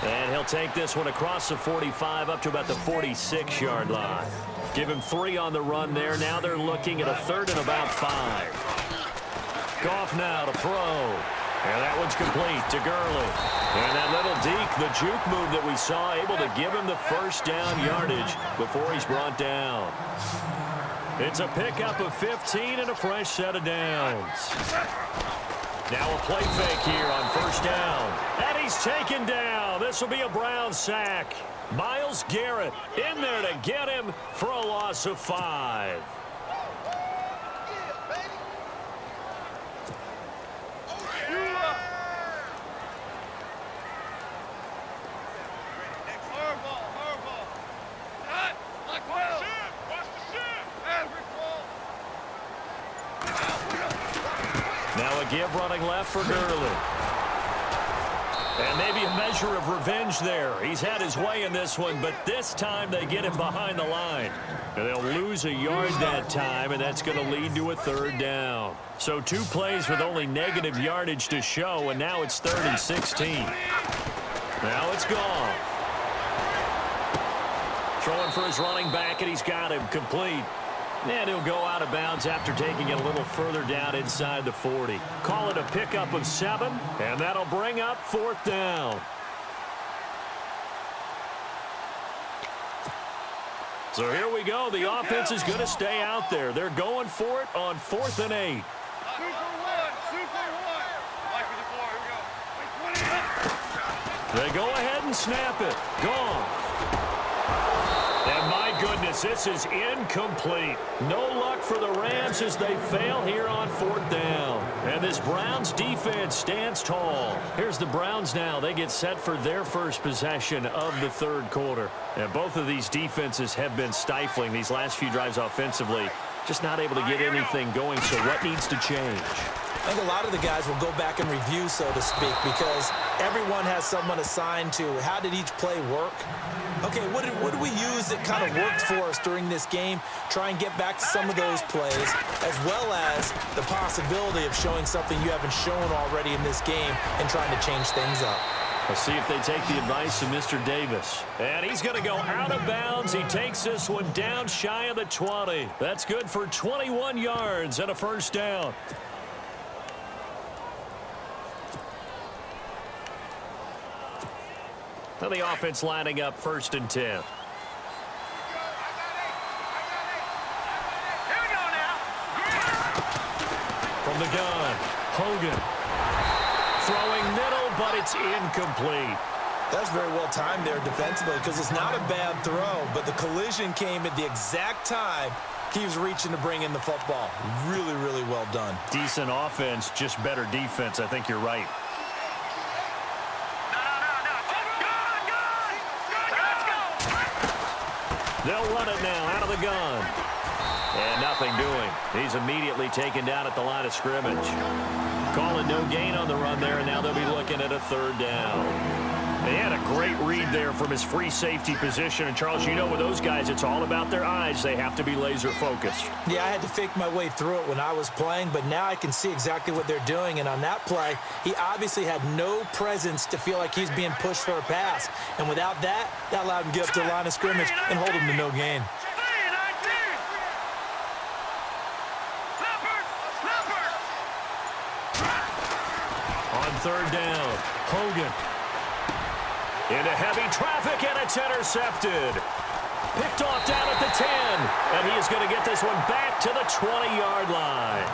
And he'll take this one across the 45 up to about the 46-yard line. Give him 3 on the run there. Now they're looking at a 3rd and about 5. Goff now to throw. And that one's complete to Gurley. And that little deke, the juke move that we saw, able to give him the first down yardage before he's brought down. It's a pickup of 15 and a fresh set of downs. Now a play fake here on first down. And he's taken down. This will be a Brown sack. Myles Garrett in there to get him for a loss of 5. Now a give running left for Gurley. And maybe a measure of revenge there. He's had his way in this one, but this time they get him behind the line. And they'll lose a yard that time, and that's going to lead to a 3rd down. So 2 plays with only negative yardage to show, and now it's 3rd and 16. Now it's Goff. Throwing for his running back, and he's got him complete. And he'll go out of bounds after taking it a little further down inside the 40. Call it a pickup of 7, and that'll bring up 4th down. So here we go. The offense is going to stay out there. They're going for it on 4th and 8. They go ahead and snap it. Gone. And my goodness, this is incomplete. No luck for the Rams as they fail here on 4th down. And this Browns defense stands tall. Here's the Browns now. They get set for their first possession of the 3rd quarter. And both of these defenses have been stifling these last few drives offensively. Just not able to get anything going, so what needs to change? I think a lot of the guys will go back and review, so to speak, because everyone has someone assigned to how did each play work. Okay, what did we use that kind of worked for us during this game? Try and get back to some of those plays, as well as the possibility of showing something you haven't shown already in this game and trying to change things up. Let's see if they take the advice of Mr. Davis. And he's going to go out of bounds. He takes this one down shy of the 20. That's good for 21 yards and a first down. Now the offense lining up 1st and 10. From the gun, Hogan. Throwing middle, but it's incomplete. That's very well timed there defensively because it's not a bad throw, but the collision came at the exact time he was reaching to bring in the football. Really, really well done. Decent offense, just better defense. I think you're right. They'll run it now out of the gun. And nothing doing. He's immediately taken down at the line of scrimmage. Calling no gain on the run there, and now they'll be looking at a 3rd down. They had a great read there from his free safety position. And, Charles, you know with those guys, it's all about their eyes. They have to be laser-focused. Yeah, I had to fake my way through it when I was playing, but now I can see exactly what they're doing. And on that play, he obviously had no presence to feel like he's being pushed for a pass. And without that, that allowed him to get up to the line of scrimmage and hold him to no gain. On 3rd down, Hogan. Into heavy traffic, and it's intercepted. Picked off down at the 10, and he is going to get this one back to the 20-yard line.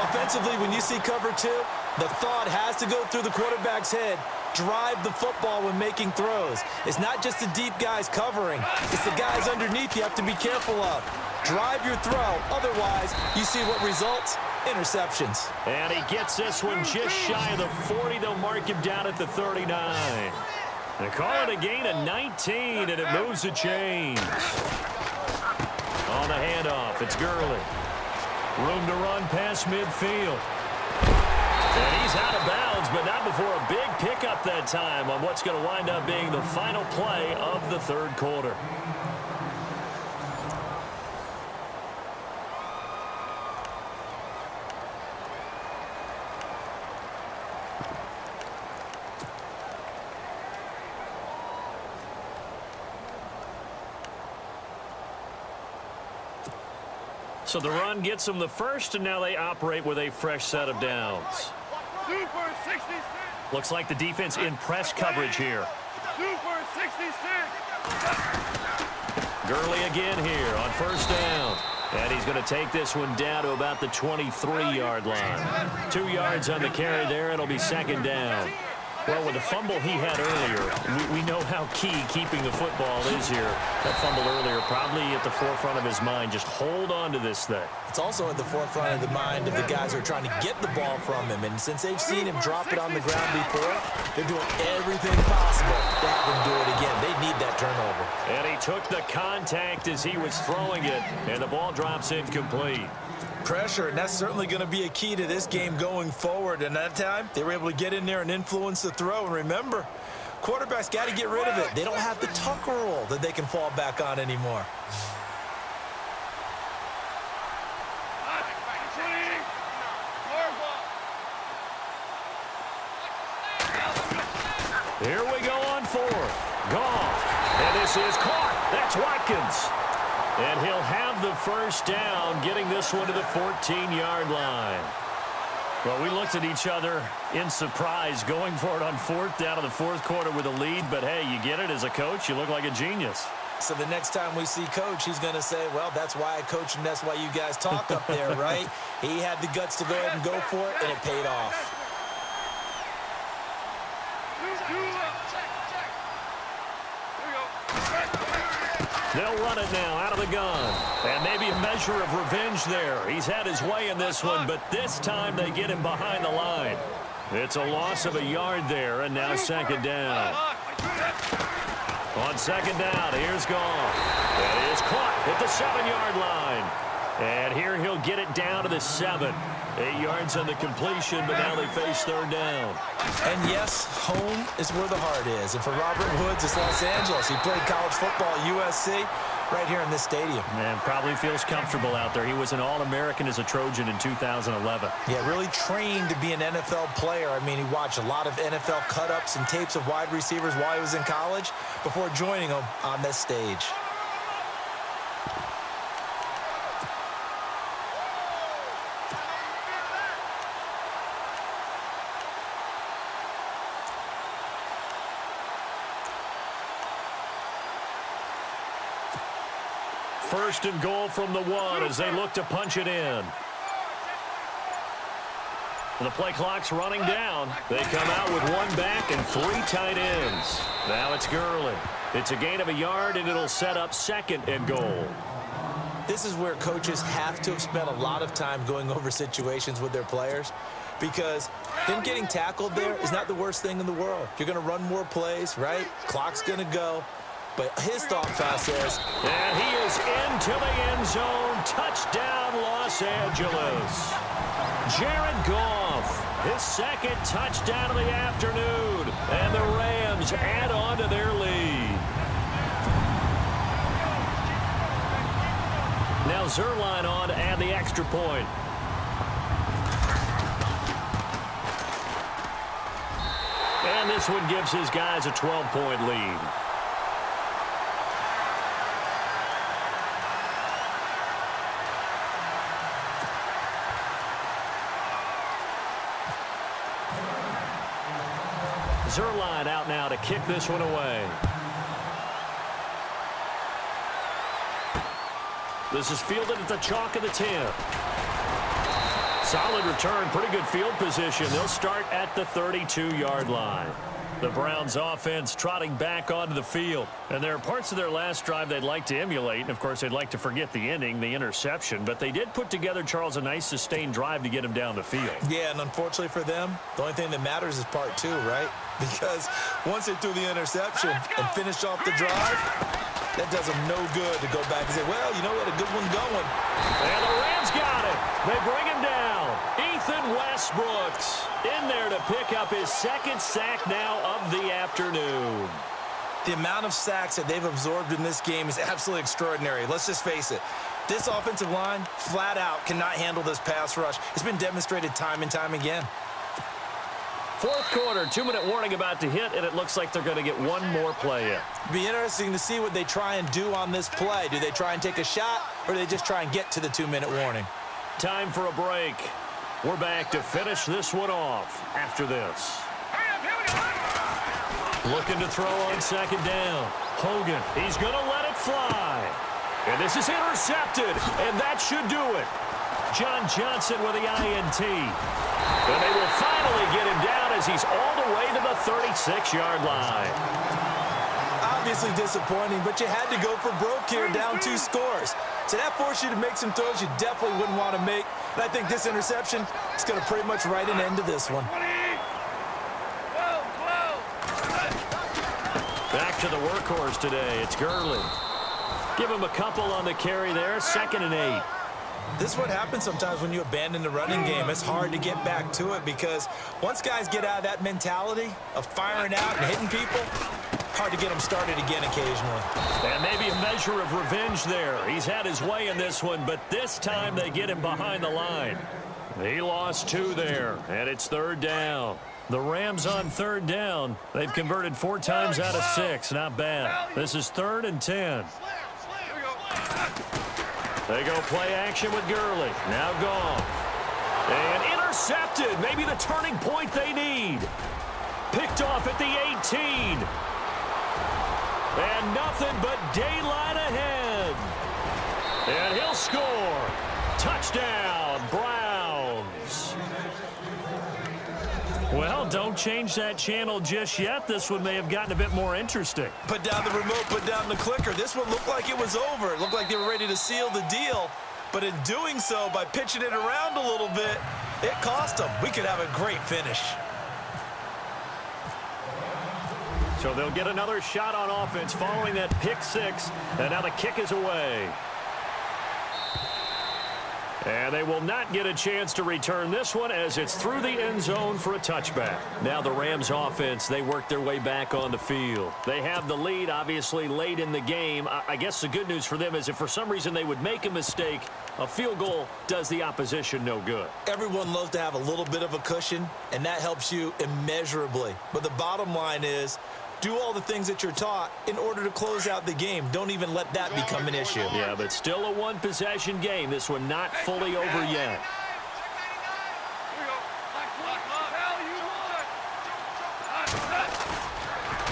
Offensively, when you see cover 2, the thought has to go through the quarterback's head. Drive the football when making throws. It's not just the deep guys covering. It's the guys underneath you have to be careful of. Drive your throw. Otherwise, you see what results? Interceptions. And he gets this one just shy of the 40. They'll mark him down at the 39. They call it a gain of 19, and it moves the chains. On the handoff, it's Gurley. Room to run past midfield. And he's out of bounds, but not before a big pickup that time on what's going to wind up being the final play of the 3rd quarter. So the run gets them the first, and now they operate with a fresh set of downs. Super 66. Looks like the defense in press coverage here. Super 66. Gurley again here on first down. And he's going to take this one down to about the 23-yard line. 2 yards on the carry there. It'll be second down. Well, with the fumble he had earlier, we know how key keeping the football is here. That fumble earlier probably at the forefront of his mind. Just hold on to this thing. It's also at the forefront of the mind of the guys who are trying to get the ball from him. And since they've seen him drop it on the ground before, they're doing everything possible to have him do it again. They need that turnover. And he took the contact as he was throwing it, and the ball drops incomplete. Pressure, and that's certainly going to be a key to this game going forward. And that time, they were able to get in there and influence the throw. And remember, quarterbacks got to get rid of it. They don't have the tuck rule that they can fall back on anymore. Here we go on fourth. Goff. And this is caught. That's Watkins. And he'll have the first down, getting this one to the 14-yard line. Well, we looked at each other in surprise going for it on fourth down in the fourth quarter with a lead. But, hey, you get it as a coach. You look like a genius. So the next time we see Coach, he's going to say, well, that's why I coach and that's why you guys talk up there, right? He had the guts to go ahead and go for it, and it paid off. They'll run it now out of the gun. And maybe a measure of revenge there. He's had his way in this one, but this time they get him behind the line. It's a loss of a yard there, and now second down. On second down, here's Goff. It is caught at the 7-yard line. And here he'll get it down to the 7. 8 yards on the completion, but now they face third down. And yes, home is where the heart is. And for Robert Woods, it's Los Angeles. He played college football at USC right here in this stadium. And probably feels comfortable out there. He was an All-American as a Trojan in 2011. Yeah, really trained to be an NFL player. I mean, he watched a lot of NFL cut-ups and tapes of wide receivers while he was in college before joining them on this stage. First and goal from the 1 as they look to punch it in. The play clock's running down. They come out with 1 back and 3 tight ends. Now it's Gurley. It's a gain of a yard, and it'll set up second and goal. This is where coaches have to have spent a lot of time going over situations with their players, because them getting tackled there is not the worst thing in the world. You're going to run more plays, right? Clock's going to go. But his thought process. And he is into the end zone. Touchdown, Los Angeles. Jared Goff, his second touchdown of the afternoon. And the Rams add on to their lead. Now Zerline on to add the extra point. And this one gives his guys a 12-point lead. Zerline out now to kick this one away. This is fielded at the chalk of the 10. Solid return, pretty good field position. They'll start at the 32-yard line. The Browns offense trotting back onto the field. And there are parts of their last drive they'd like to emulate. And, of course, they'd like to forget the ending, the interception. But they did put together, Charles, a nice sustained drive to get him down the field. Yeah, and unfortunately for them, the only thing that matters is part 2, right? Because once they threw the interception and finished off the drive, that does them no good to go back and say, well, you know what, a good one going. And the Rams got it. They bring him down. Ethan Westbrooks in there to pick up his second sack now of the afternoon. The amount of sacks that they've absorbed in this game is absolutely extraordinary. Let's just face it. This offensive line, flat out, cannot handle this pass rush. It's been demonstrated time and time again. Fourth quarter, 2-minute warning about to hit, and it looks like they're going to get one more play in. Be interesting to see what they try and do on this play. Do they try and take a shot, or do they just try and get to the 2-minute warning? Time for a break. We're back to finish this one off after this. Looking to throw on second down. Hogan, he's going to let it fly. And this is intercepted, and that should do it. John Johnson with the INT. And they will finally get him down as he's all the way to the 36-yard line. Obviously disappointing, but you had to go for broke here, down 2 scores. So that forced you to make some throws you definitely wouldn't want to make. And I think this interception is going to pretty much write an end to this one. Back to the workhorse today. It's Gurley. Give him a couple on the carry there. 2nd and 8. This is what happens sometimes when you abandon the running game. It's hard to get back to it because once guys get out of that mentality of firing out and hitting people, hard to get them started again occasionally. And maybe a measure of revenge there. He's had his way in this one, but this time they get him behind the line. He lost 2 there, and it's 3rd down. The Rams on 3rd down. They've converted 4 times out of 6. Not bad. This is 3rd and 10. They go play action with Gurley. Now Goff. And intercepted. Maybe the turning point they need. Picked off at the 18. And nothing but daylight ahead. And he'll score. Touchdown, Browns. Well, don't change that channel just yet. This one may have gotten a bit more interesting. Put down the remote, put down the clicker. This one looked like it was over. It looked like they were ready to seal the deal. But in doing so, by pitching it around a little bit, it cost them. We could have a great finish. So they'll get another shot on offense following that pick 6. And now the kick is away. And they will not get a chance to return this one as it's through the end zone for a touchback. Now the Rams offense, they work their way back on the field. They have the lead, obviously, late in the game. I guess the good news for them is if for some reason they would make a mistake, a field goal does the opposition no good. Everyone loves to have a little bit of a cushion, and that helps you immeasurably. But the bottom line is, do all the things that you're taught in order to close out the game. Don't even let that become an issue. Yeah, but still a one-possession game. This one not fully over yet.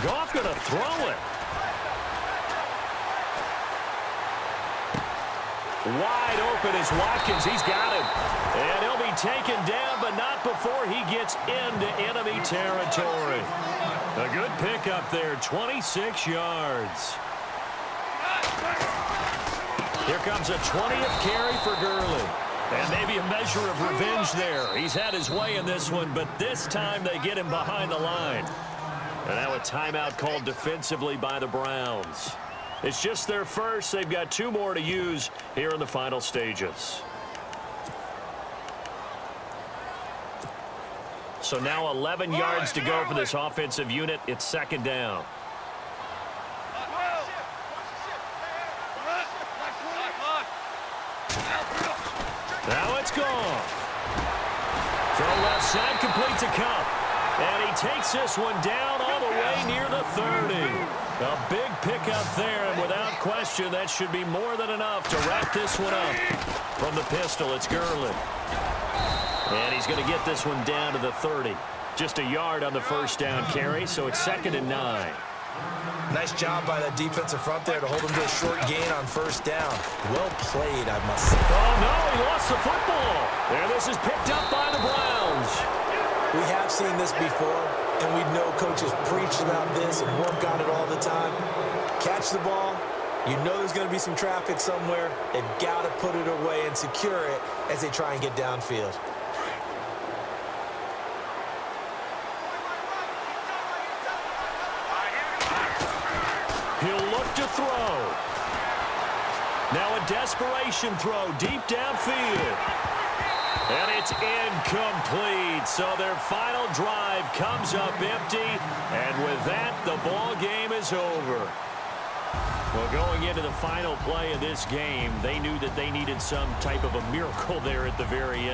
Goff going to throw it. Wide open is Watkins. He's got him. And he'll be taken down, but not before he gets into enemy territory. A good pickup there, 26 yards. Here comes a 20th carry for Gurley. And maybe a measure of revenge there. He's had his way in this one, but this time they get him behind the line. And now a timeout called defensively by the Browns. It's just their first. They've got 2 more to use here in the final stages. So now 11 yards to go for this offensive unit. It's 2nd down. Now it's gone. Throw left side, complete to Cup. And he takes this one down all the way near the 30. A big pickup there, and without question, that should be more than enough to wrap this one up. From the pistol, it's Gurley. And he's going to get this one down to the 30. Just a yard on the first down carry, so it's 2nd and 9. Nice job by that defensive front there to hold him to a short gain on first down. Well played, I must say. Oh, no, he lost the football. And this is picked up by the Browns. We have seen this before, and we know coaches preach about this and work on it all the time. Catch the ball. You know there's going to be some traffic somewhere. They've got to put it away and secure it as they try and get downfield. He'll look to throw. Now a desperation throw deep downfield. And it's incomplete. So their final drive comes up empty. And with that, the ball game is over. Well, going into the final play of this game, they knew that they needed some type of a miracle there at the very end.